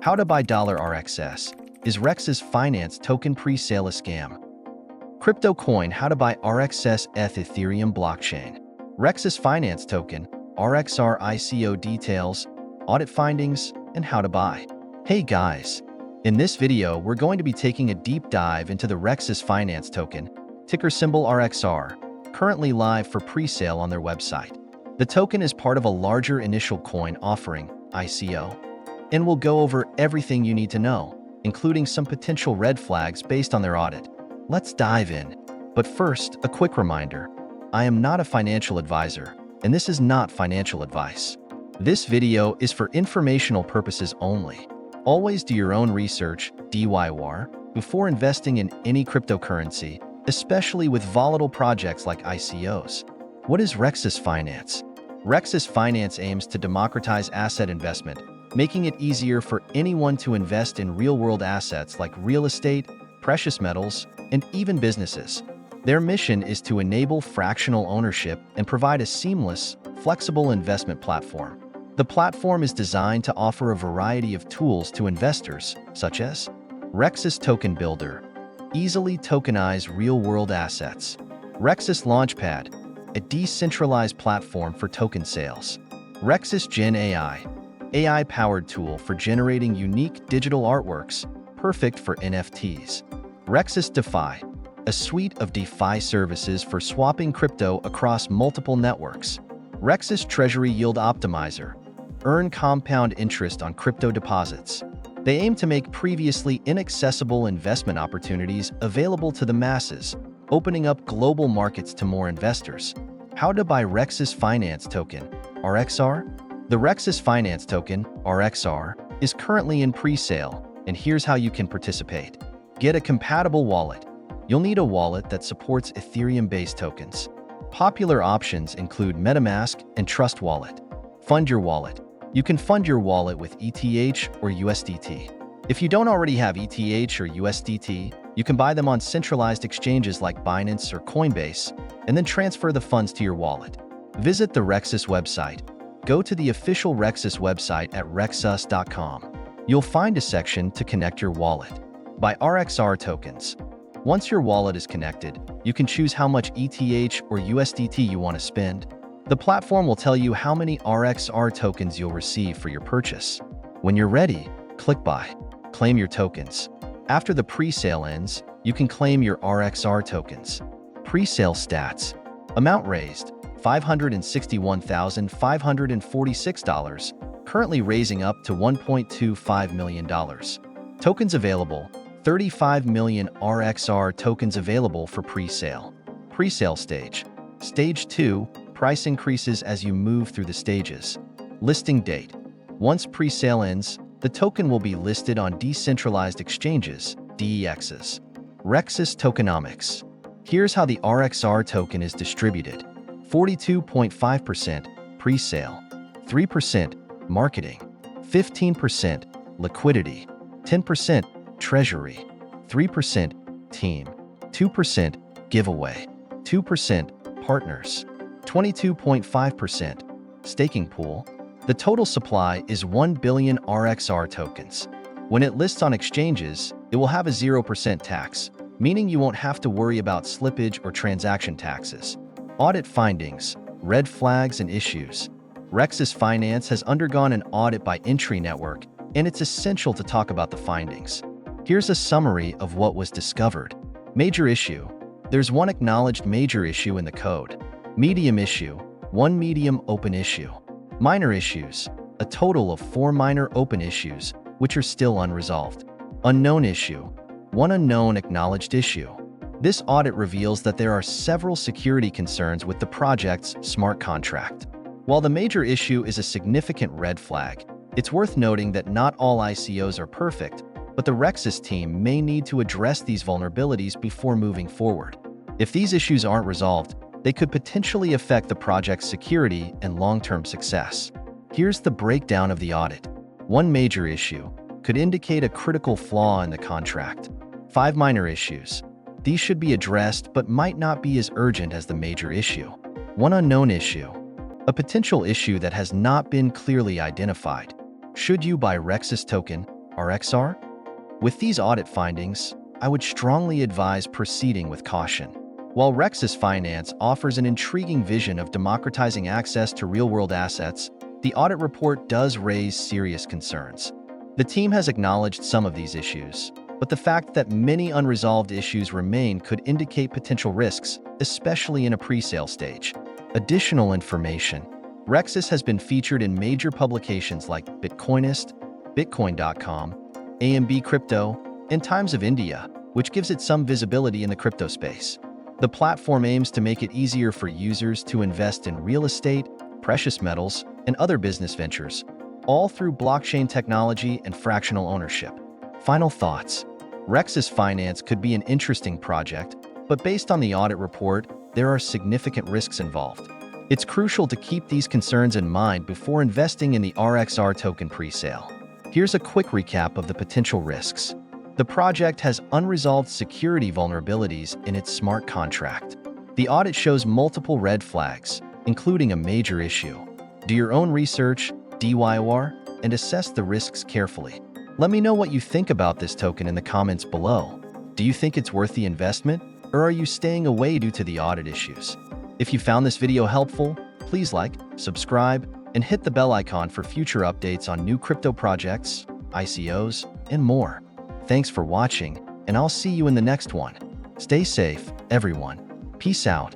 How to buy $RXS. Is REXAS Finance token pre-sale a scam? Crypto coin. How to buy RXS ETH Ethereum blockchain. REXAS Finance token, RXR ICO details, audit findings, and how to buy. Hey guys! In this video, we're going to be taking a deep dive into the REXAS Finance token, ticker symbol RXR, currently live for pre-sale on their website. The token is part of a larger initial coin offering, ICO, and we'll go over everything you need to know, including some potential red flags based on their audit. Let's dive in. But first, a quick reminder. I am not a financial advisor, and this is not financial advice. This video is for informational purposes only. Always do your own research, DIY, before investing in any cryptocurrency, especially with volatile projects like ICOs. What is REXAS Finance? REXAS Finance aims to democratize asset investment, making it easier for anyone to invest in real-world assets like real estate, precious metals, and even businesses. Their mission is to enable fractional ownership and provide a seamless, flexible investment platform. The platform is designed to offer a variety of tools to investors, such as REXAS Token Builder, easily tokenize real-world assets; REXAS Launchpad, a decentralized platform for token sales; REXAS Gen AI, AI-powered tool for generating unique digital artworks, perfect for NFTs; REXAS DeFi, a suite of DeFi services for swapping crypto across multiple networks; REXAS Treasury Yield Optimizer, earn compound interest on crypto deposits. They aim to make previously inaccessible investment opportunities available to the masses, opening up global markets to more investors. How to buy REXAS Finance token, RXR? The REXAS Finance token, RXR, is currently in pre-sale, and here's how you can participate. Get a compatible wallet. You'll need a wallet that supports Ethereum-based tokens. Popular options include MetaMask and Trust Wallet. Fund your wallet. You can fund your wallet with ETH or USDT. If you don't already have ETH or USDT, you can buy them on centralized exchanges like Binance or Coinbase, and then transfer the funds to your wallet. Visit the REXAS website. Go to the official REXAS website at rexas.com. You'll find a section to connect your wallet. Buy RXR tokens. Once your wallet is connected, you can choose how much ETH or USDT you want to spend. The platform will tell you how many RXR tokens you'll receive for your purchase. When you're ready, click Buy. Claim your tokens. After the pre-sale ends, you can claim your RXR tokens. Pre-sale stats. Amount raised, $561,546, currently raising up to $1.25 million. Tokens available, 35 million RXR tokens available for pre-sale. Pre-sale stage. Stage 2, price increases as you move through the stages. Listing date. Once pre-sale ends, the token will be listed on decentralized exchanges, DEXs. REXAS Tokenomics. Here's how the RXR token is distributed. 42.5% pre-sale, 3% marketing, 15% liquidity, 10% treasury, 3% team, 2% giveaway, 2% partners, 22.5% staking pool. The total supply is 1 billion RXR tokens. When it lists on exchanges, it will have a 0% tax, meaning you won't have to worry about slippage or transaction taxes. Audit findings, red flags and issues. REXAS Finance has undergone an audit by Entry Network, and it's essential to talk about the findings. Here's a summary of what was discovered. Major issue. There's one acknowledged major issue in the code. Medium issue. One medium open issue. Minor issues. A total of 4 minor open issues, which are still unresolved. Unknown issue. One unknown acknowledged issue. This audit reveals that there are several security concerns with the project's smart contract. While the major issue is a significant red flag, it's worth noting that not all ICOs are perfect, but the REXAS team may need to address these vulnerabilities before moving forward. If these issues aren't resolved, they could potentially affect the project's security and long-term success. Here's the breakdown of the audit. One major issue could indicate a critical flaw in the contract. 5 minor issues. These should be addressed but might not be as urgent as the major issue. One unknown issue. A potential issue that has not been clearly identified. Should you buy REXAS token, RXR? With these audit findings, I would strongly advise proceeding with caution. While REXAS Finance offers an intriguing vision of democratizing access to real-world assets, the audit report does raise serious concerns. The team has acknowledged some of these issues, but the fact that many unresolved issues remain could indicate potential risks, especially in a pre-sale stage. Additional information: REXAS has been featured in major publications like Bitcoinist, Bitcoin.com, AMB Crypto, and Times of India, which gives it some visibility in the crypto space. The platform aims to make it easier for users to invest in real estate, precious metals, and other business ventures, all through blockchain technology and fractional ownership. Final thoughts: REXAS Finance could be an interesting project, but based on the audit report, there are significant risks involved. It's crucial to keep these concerns in mind before investing in the RXR token presale. Here's a quick recap of the potential risks. The project has unresolved security vulnerabilities in its smart contract. The audit shows multiple red flags, including a major issue. Do your own research, DYOR, and assess the risks carefully. Let me know what you think about this token in the comments below. Do you think it's worth the investment, or are you staying away due to the audit issues? If you found this video helpful, please like, subscribe, and hit the bell icon for future updates on new crypto projects, ICOs, and more. Thanks for watching, and I'll see you in the next one. Stay safe, everyone. Peace out.